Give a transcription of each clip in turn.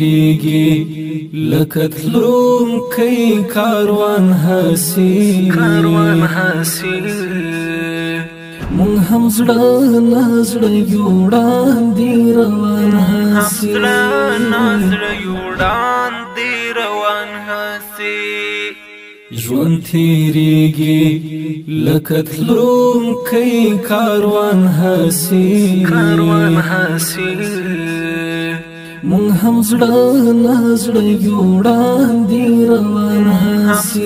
تیریږي لکه تلونکی کاروان هسي مونږ هم زړه نه زړه یو وړاندې روان هسي ژوند تیریږي لکه تلونکی کاروان هسي مونږ هم زړه نه زړه یو وړاندې روان هسي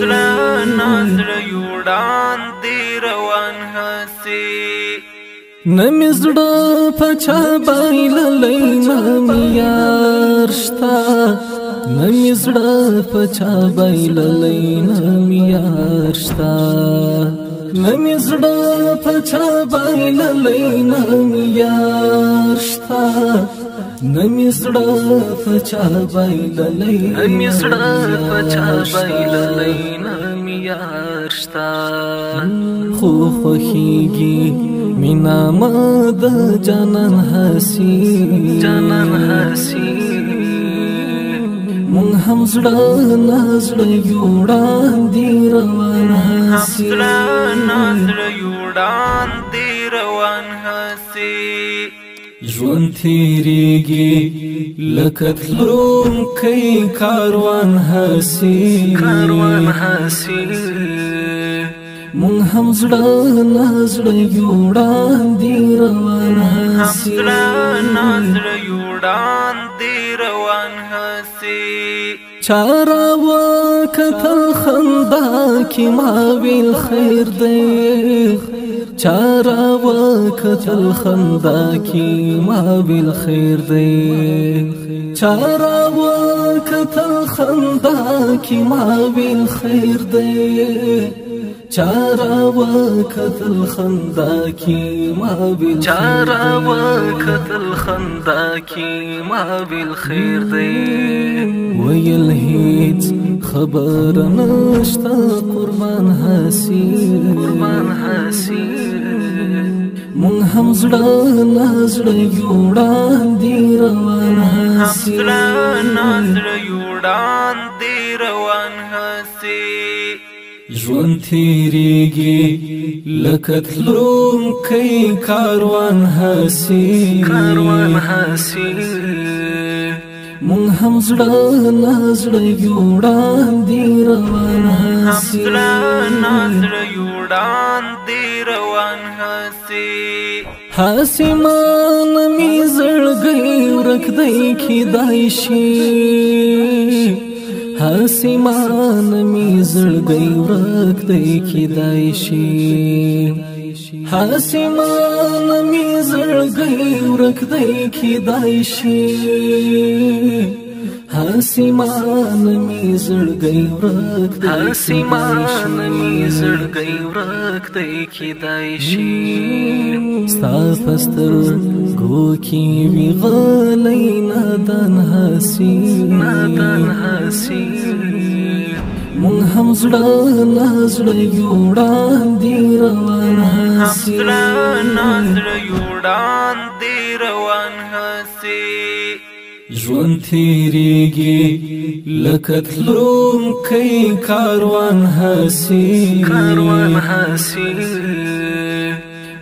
نه مې زړه په چا بایللی نه مې یار شته نه مې زړه په چا بایللی نه مې یار شته نه مې زړه په چا بایللی نه مې یار شته نه مې زړه په چا بایللی نه مې یار شته خو خوښیږي مینا ما د جانان هسي مونږ هم زړه نه زړه یو وړاندې روان هسي ژوند تیریږي لکه تلونکی کاروان هسي مونږ هم زړه نه زړه یو وړاندې روان هسي چارا وکتل خندا کی ما ویل خیر دی چارا وکتل خندا کی ما ویل خیر دی چارا وکتل خندا کی ما ویل خیر دی چارا وکتل خندا کی ما ویل خیر دی ویل هیڅ خبر نشته قربان هسي مونږ هم زړه نه زړه یو وړاندې روان هسي ژوند تیریږي لکه تلونکی کاروان هسي مونږ هم زړه نه زړه یو وړاندې روان هسي حاسمان می زړګی ورک دی کیدای شي حاسمان می زړګی ورک دی کیدای شي حاسمان می زړګی ورک دی کیدای شي حاسمان می زړګی ورک دی کیدای شي ستا پسترګو کې وی غلی نادان هسي مونږ هم زړه نه زړه یو وړاندې روان هسي ژوند تیریږي لکه تلونکی کاروان هسي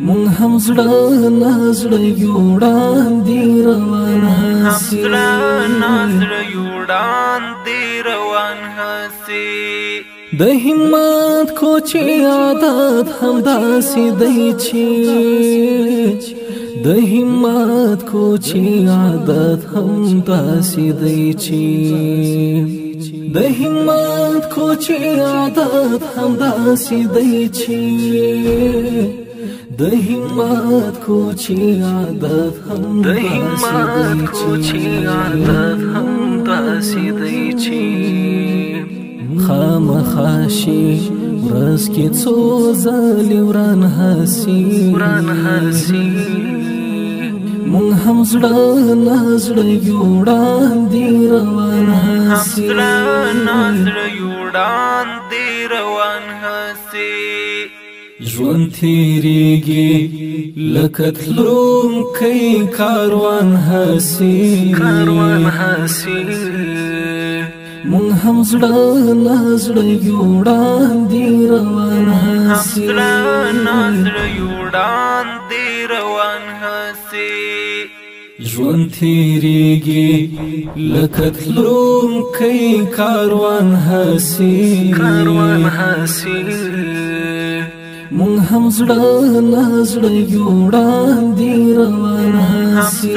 مونږ هم زړه نه زړه یو وړاندې روان هسي د همت کوچې عادت همداسې دی چې د همت کوچې عادت همداسې دی چې د همت کوچې عادت همداسې دی چې د همت کوچې عادت همداسې دی چې خامخا شي ورځ کې څو ځلې وران هسي مونږ هم زړه نه زړه یو وړاندې روان هسي ژوند تیریږي لکه تلونکی کاروان هسي مونږ هم زړه له زړه یو وړاندې روان هسي ژوند تیریږي لکه تلونکی کاروان هسي مونږ هم زړه له زړه یو وړاندې روان هسي